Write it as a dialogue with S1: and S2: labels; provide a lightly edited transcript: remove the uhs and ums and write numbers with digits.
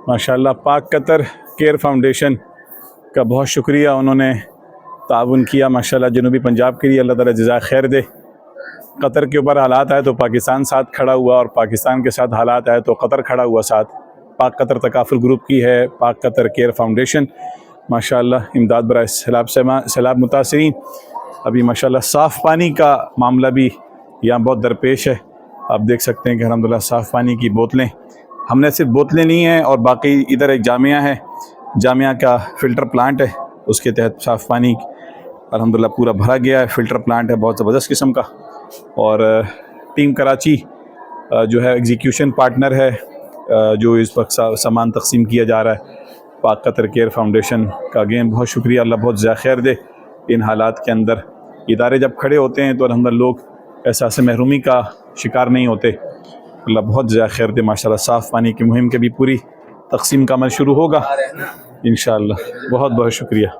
S1: माशाल्लाह पाक Qatar care foundation का बहुत शुक्रिया, उन्होंने ताउन किया माशाल्लाह जनूबी पंजाब के लिए। अल्लाह ताला जज़ा खैर दे। कतर के ऊपर हालात आए तो पाकिस्तान साथ खड़ा हुआ, और पाकिस्तान के साथ हालात आए तो कतर खड़ा हुआ साथ। पाक कतर तकाफुल ग्रुप की है पाक कतर केयर फाउंडेशन माशाल्लाह, इमदाद बराए सैलाब मुतासिरीन। अभी माशाल्लाह साफ़ पानी का मामला भी यहाँ बहुत दरपेश है। आप देख सकते हैं कि अल्हम्दुलिल्लाह साफ़ पानी की बोतलें, हमने सिर्फ बोतलें नहीं हैं, और बाकी इधर एक जामिया है, जामिया का फ़िल्टर प्लांट है, उसके तहत साफ़ पानी अल्हम्दुलिल्लाह पूरा भरा गया है। फ़िल्टर प्लांट है बहुत ज़बरदस्त किस्म का। और टीम कराची जो है एग्जीक्यूशन पार्टनर है, जो इस वक्त सामान तकसीम किया जा रहा है। पाक कतर केयर फाउंडेशन का अगेन बहुत शुक्रिया, अल्लाह बहुत ज़्यादा खैर दे। इन हालात के अंदर इदारे जब खड़े होते हैं तो अल्हम्दुलिल्लाह लोग एहसास महरूमी का शिकार नहीं होते। अल्लाह बहुत ज़्यादा खैर दे माशाल्लाह। साफ़ पानी की मुहिम के भी पूरी तकसीम का अमल शुरू होगा इंशाअल्लाह। बहुत बहुत शुक्रिया।